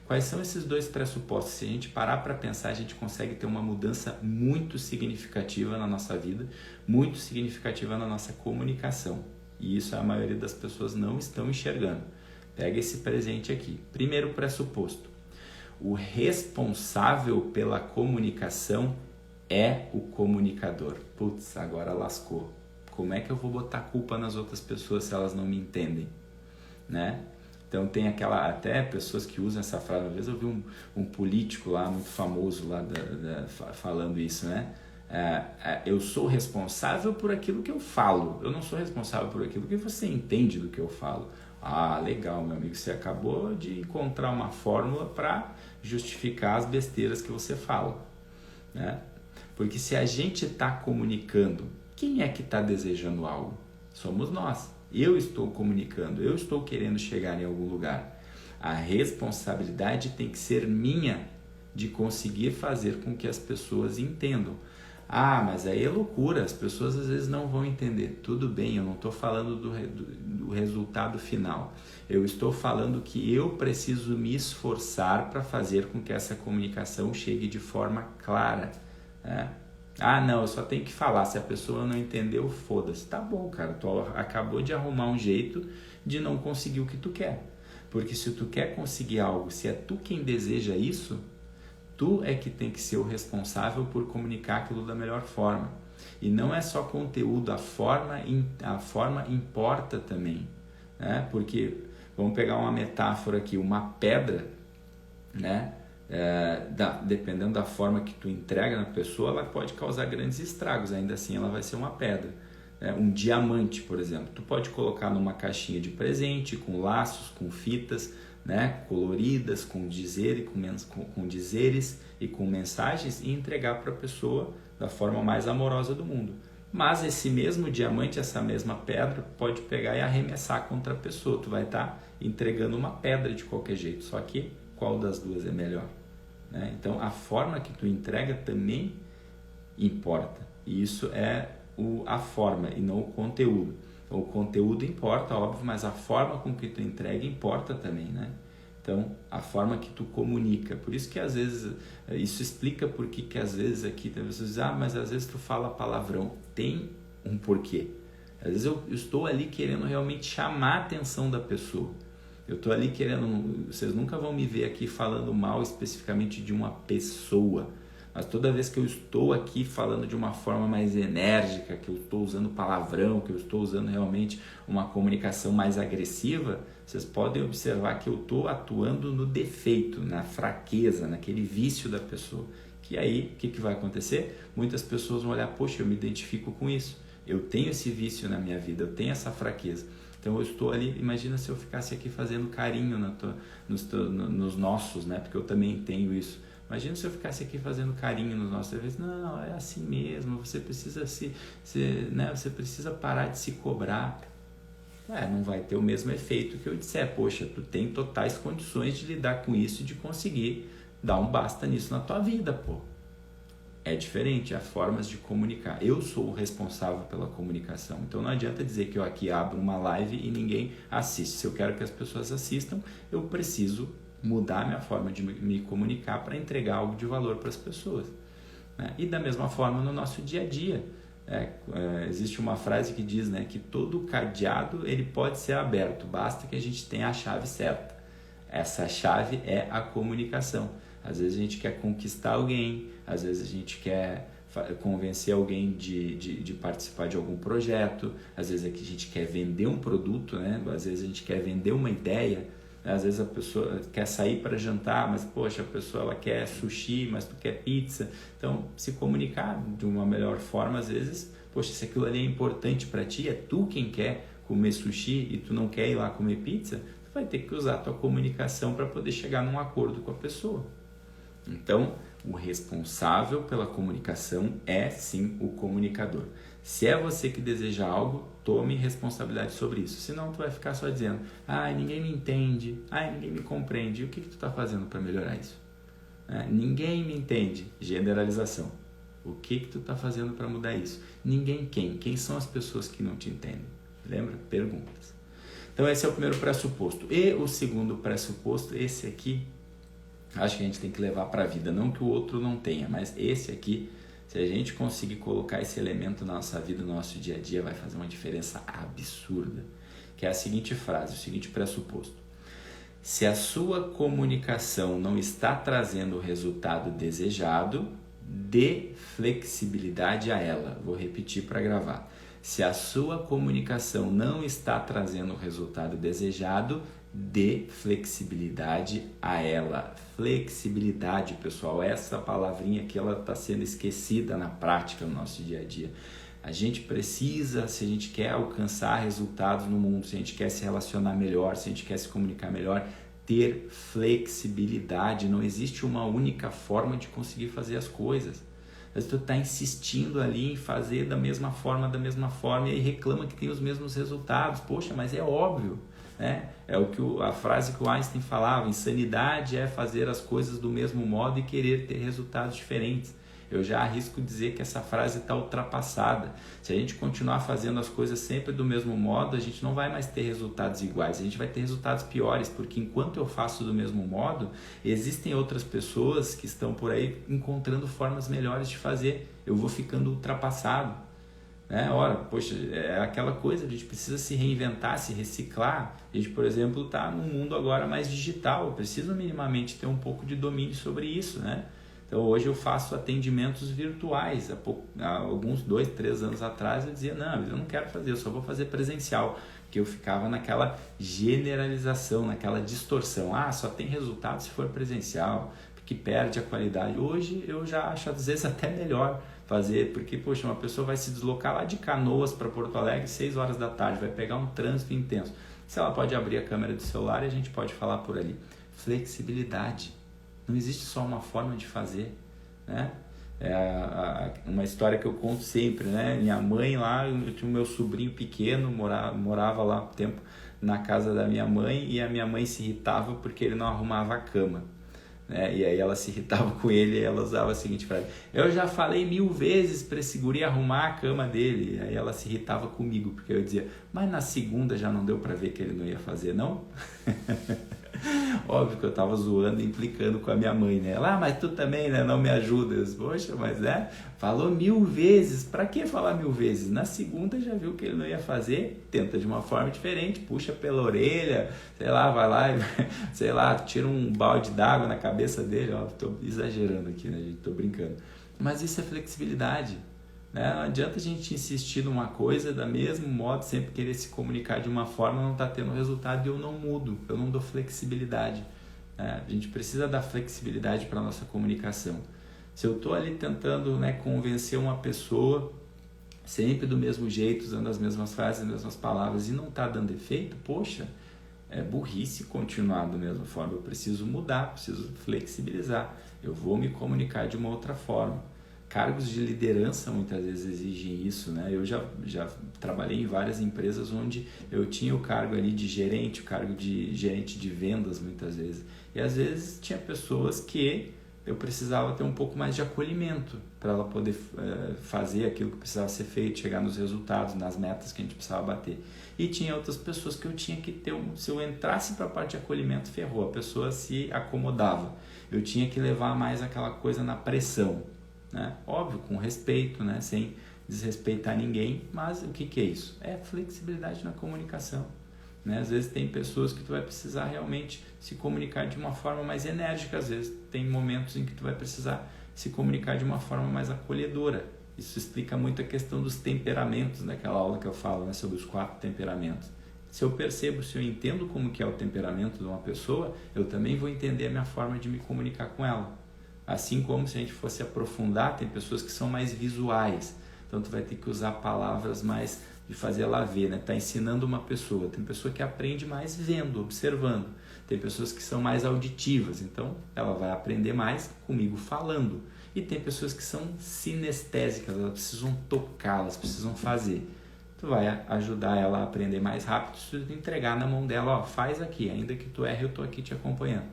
Quais são esses 2 pressupostos? Se a gente parar para pensar, a gente consegue ter uma mudança muito significativa na nossa vida, muito significativa na nossa comunicação. E isso a maioria das pessoas não estão enxergando. Pega esse presente aqui. Primeiro pressuposto: o responsável pela comunicação é o comunicador. Putz, agora lascou. Como é que eu vou botar culpa nas outras pessoas se elas não me entendem, né? Então tem até pessoas que usam essa frase. Uma vez eu vi um político lá, muito famoso lá, falando isso, né? Eu sou responsável por aquilo que eu falo. Eu não sou responsável por aquilo que você entende do que eu falo. Ah, legal, meu amigo, você acabou de encontrar uma fórmula para justificar as besteiras que você fala, né? Porque se a gente está comunicando, quem é que está desejando algo? Somos nós. Eu estou comunicando, eu estou querendo chegar em algum lugar. A responsabilidade tem que ser minha de conseguir fazer com que as pessoas entendam. Ah, mas aí é loucura, as pessoas às vezes não vão entender. Tudo bem, eu não estou falando do resultado final. Eu estou falando que eu preciso me esforçar para fazer com que essa comunicação chegue de forma clara né? Ah, não, eu só tenho que falar, se a pessoa não entendeu, foda-se. Tá bom, cara, tu acabou de arrumar um jeito de não conseguir o que tu quer. Porque se tu quer conseguir algo, se é tu quem deseja isso, tu é que tem que ser o responsável por comunicar aquilo da melhor forma. E não é só conteúdo, a forma importa também, né? Porque, vamos pegar uma metáfora aqui, uma pedra, né? Dependendo da forma que tu entrega na pessoa, ela pode causar grandes estragos, ainda assim ela vai ser uma pedra. Um diamante, por exemplo, tu pode colocar numa caixinha de presente, com laços, com fitas, né, coloridas, com dizeres e com mensagens, e entregar para a pessoa da forma mais amorosa do mundo. Mas esse mesmo diamante, essa mesma pedra, pode pegar e arremessar contra a pessoa. Tu vai estar entregando uma pedra de qualquer jeito, só que qual das duas é melhor? Né? Então a forma que tu entrega também importa, e isso é a forma e não o conteúdo. O conteúdo importa, óbvio, mas a forma com que tu entrega importa também, né? Então, a forma que tu comunica. Por isso que às vezes, isso explica por que às vezes aqui tem pessoas que dizem, mas às vezes tu fala palavrão. Tem um porquê. Às vezes eu estou ali querendo realmente chamar a atenção da pessoa. Eu estou ali querendo, vocês nunca vão me ver aqui falando mal especificamente de uma pessoa. Mas toda vez que eu estou aqui falando de uma forma mais enérgica, que eu estou usando palavrão, que eu estou usando realmente uma comunicação mais agressiva, vocês podem observar que eu estou atuando no defeito, na fraqueza, naquele vício da pessoa. Que aí, o que vai acontecer? Muitas pessoas vão olhar, poxa, eu me identifico com isso. Eu tenho esse vício na minha vida, eu tenho essa fraqueza. Então eu estou ali, imagina se eu ficasse aqui fazendo carinho nos nossos, né? Porque eu também tenho isso. Imagina se eu ficasse aqui fazendo carinho nos nossos serviços. Não, é assim mesmo, você precisa você precisa parar de se cobrar. Não vai ter o mesmo efeito que eu disser, poxa, tu tem totais condições de lidar com isso e de conseguir dar um basta nisso na tua vida, pô. É diferente, há formas de comunicar. Eu sou o responsável pela comunicação, então não adianta dizer que eu aqui abro uma live e ninguém assiste. Se eu quero que as pessoas assistam, eu preciso mudar a minha forma de me comunicar para entregar algo de valor para as pessoas, né? E da mesma forma no nosso dia a dia, existe uma frase que diz, né, que todo cadeado ele pode ser aberto, basta que a gente tenha a chave certa. Essa chave é a comunicação. Às vezes a gente quer conquistar alguém, às vezes a gente quer convencer alguém de participar de algum projeto, às vezes a gente quer vender um produto, né? Às vezes a gente quer vender uma ideia. Às vezes a pessoa quer sair para jantar, mas poxa, a pessoa ela quer sushi, mas tu quer pizza. Então, se comunicar de uma melhor forma, às vezes, poxa, se aquilo ali é importante para ti, é tu quem quer comer sushi e tu não quer ir lá comer pizza, tu vai ter que usar a tua comunicação para poder chegar num acordo com a pessoa. Então, o responsável pela comunicação é sim o comunicador. Se é você que deseja algo, tome responsabilidade sobre isso. Senão tu vai ficar só dizendo, ninguém me entende, ninguém me compreende. E o que tu está fazendo para melhorar isso? Ninguém me entende. Generalização. O que tu está fazendo para mudar isso? Ninguém quem? Quem são as pessoas que não te entendem? Lembra? Perguntas. Então esse é o primeiro pressuposto. E o segundo pressuposto, esse aqui, acho que a gente tem que levar para a vida. Não que o outro não tenha, mas esse aqui, se a gente conseguir colocar esse elemento na nossa vida, no nosso dia a dia, vai fazer uma diferença absurda. Que é a seguinte frase, o seguinte pressuposto. Se a sua comunicação não está trazendo o resultado desejado, dê flexibilidade a ela. Vou repetir para gravar. Se a sua comunicação não está trazendo o resultado desejado, dê flexibilidade a ela. Flexibilidade, pessoal, essa palavrinha que ela está sendo esquecida na prática no nosso dia a dia. A gente precisa, se a gente quer alcançar resultados no mundo, se a gente quer se relacionar melhor, se a gente quer se comunicar melhor, ter flexibilidade. Não existe uma única forma de conseguir fazer as coisas. Mas tu está insistindo ali em fazer da mesma forma e aí reclama que tem os mesmos resultados. Poxa, mas é óbvio. É a frase que o Einstein falava, insanidade é fazer as coisas do mesmo modo e querer ter resultados diferentes. eu já arrisco dizer que essa frase está ultrapassada. Se a gente continuar fazendo as coisas sempre do mesmo modo, a gente não vai mais ter resultados iguais, a gente vai ter resultados piores, porque enquanto eu faço do mesmo modo, existem outras pessoas que estão por aí encontrando formas melhores de fazer, eu vou ficando ultrapassado. Ora, poxa, é aquela coisa, a gente precisa se reinventar, se reciclar. A gente, por exemplo, está num mundo agora mais digital, eu preciso minimamente ter um pouco de domínio sobre isso, né? Então hoje eu faço atendimentos virtuais. Há alguns 2, 3 anos atrás eu dizia, não, eu não quero fazer, eu só vou fazer presencial, porque eu ficava naquela generalização, naquela distorção, só tem resultado se for presencial, porque perde a qualidade. Hoje eu já acho às vezes até melhor fazer, porque poxa, uma pessoa vai se deslocar lá de Canoas para Porto Alegre 6 horas da tarde, vai pegar um trânsito intenso. Se ela pode abrir a câmera do celular e a gente pode falar por ali. Flexibilidade. Não existe só uma forma de fazer, né? Uma história que eu conto sempre, né? Minha mãe lá, eu tinha o meu sobrinho pequeno, morava lá um tempo na casa da minha mãe, e a minha mãe se irritava porque ele não arrumava a cama. E aí ela se irritava com ele e ela usava a seguinte frase: eu já falei 1000 vezes para esse guri arrumar a cama dele. E aí ela se irritava comigo, porque eu dizia, mas na segunda já não deu para ver que ele não ia fazer, não? Óbvio que eu estava zoando e implicando com a minha mãe, né? Ela, mas tu também, né, não me ajudas. Poxa, mas falou 1000 vezes, para que falar 1000 vezes? Na segunda já viu que ele não ia fazer, tenta de uma forma diferente, puxa pela orelha, sei lá, vai lá e, sei lá, tira um balde d'água na cabeça dele, tô exagerando aqui, né, gente? Tô brincando. Mas isso é flexibilidade, né? Não adianta a gente insistir numa coisa da mesmo modo, sempre querer se comunicar de uma forma, não está tendo resultado e eu não mudo, eu não dou flexibilidade, né? A gente precisa dar flexibilidade para a nossa comunicação. Se eu estou ali tentando, né, convencer uma pessoa sempre do mesmo jeito, usando as mesmas frases, as mesmas palavras, e não está dando efeito, poxa, é burrice continuar da mesma forma. Eu preciso mudar, preciso flexibilizar, eu vou me comunicar de uma outra forma. Cargos de liderança muitas vezes exigem isso, né? Eu já trabalhei em várias empresas onde eu tinha o cargo ali de gerente, o cargo de gerente de vendas muitas vezes. E às vezes tinha pessoas que eu precisava ter um pouco mais de acolhimento para ela poder fazer aquilo que precisava ser feito, chegar nos resultados, nas metas que a gente precisava bater. E tinha outras pessoas que eu tinha que ter, se eu entrasse para a parte de acolhimento, ferrou, a pessoa se acomodava. Eu tinha que levar mais aquela coisa na pressão, né? Óbvio, com respeito, né? Sem desrespeitar ninguém, mas o que é isso? É flexibilidade na comunicação, né? Às vezes tem pessoas que tu vai precisar realmente se comunicar de uma forma mais enérgica, às vezes tem momentos em que tu vai precisar se comunicar de uma forma mais acolhedora. Isso explica muito a questão dos temperamentos, naquela aula que eu falo, né, sobre os 4 temperamentos. Se eu percebo, se eu entendo como que é o temperamento de uma pessoa, eu também vou entender a minha forma de me comunicar com ela. Assim como se a gente fosse aprofundar, tem pessoas que são mais visuais, então tu vai ter que usar palavras mais de fazer ela ver, né? Tá ensinando uma pessoa, tem pessoa que aprende mais vendo, observando, tem pessoas que são mais auditivas, então ela vai aprender mais comigo falando, e tem pessoas que são sinestésicas, elas precisam tocar, elas precisam fazer. Tu vai ajudar ela a aprender mais rápido se tu entregar na mão dela, faz aqui, ainda que tu erre, eu tô aqui te acompanhando.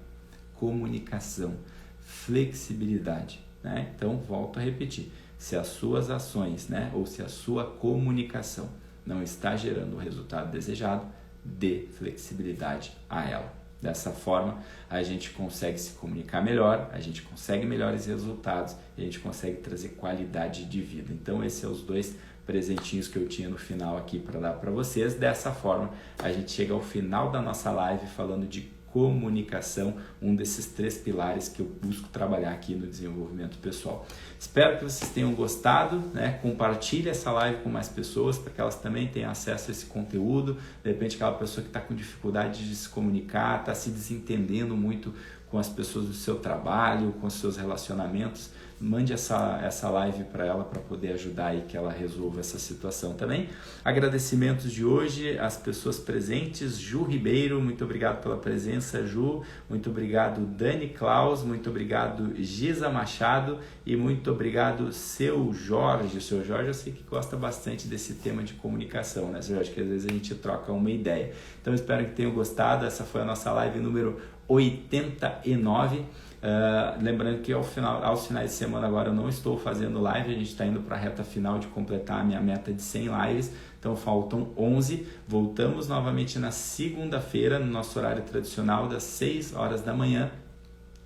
Comunicação, flexibilidade, né? Então, volto a repetir, se as suas ações, né, ou se a sua comunicação não está gerando o resultado desejado, dê flexibilidade a ela. Dessa forma, a gente consegue se comunicar melhor, a gente consegue melhores resultados e a gente consegue trazer qualidade de vida. Então, esses são os 2 presentinhos que eu tinha no final aqui para dar para vocês. Dessa forma, a gente chega ao final da nossa live falando de comunicação, um desses 3 pilares que eu busco trabalhar aqui no desenvolvimento pessoal. Espero que vocês tenham gostado, né? Compartilhe essa live com mais pessoas para que elas também tenham acesso a esse conteúdo. De repente aquela pessoa que está com dificuldade de se comunicar, está se desentendendo muito com as pessoas do seu trabalho, com os seus relacionamentos, mande essa live para ela para poder ajudar aí que ela resolva essa situação também. Agradecimentos de hoje às pessoas presentes, Ju Ribeiro, muito obrigado pela presença, Ju, muito obrigado Dani Klaus, muito obrigado Giza Machado e muito obrigado Seu Jorge. O Seu Jorge eu sei que gosta bastante desse tema de comunicação, né, Seu Jorge, que às vezes a gente troca uma ideia. Então espero que tenham gostado, essa foi a nossa live número 89. Lembrando que aos finais de semana agora eu não estou fazendo live, a gente está indo para a reta final de completar a minha meta de 100 lives, então faltam 11. Voltamos novamente na segunda-feira, no nosso horário tradicional, das 6 horas da manhã.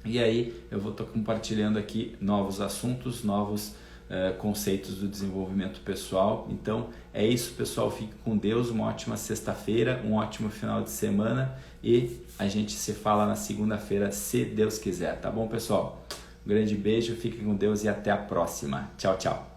E aí eu vou estar compartilhando aqui novos assuntos, novos conceitos do desenvolvimento pessoal. Então é isso, pessoal, fique com Deus, uma ótima sexta-feira, um ótimo final de semana e a gente se fala na segunda-feira, se Deus quiser, tá bom, pessoal? Um grande beijo, fiquem com Deus e até a próxima. Tchau, tchau.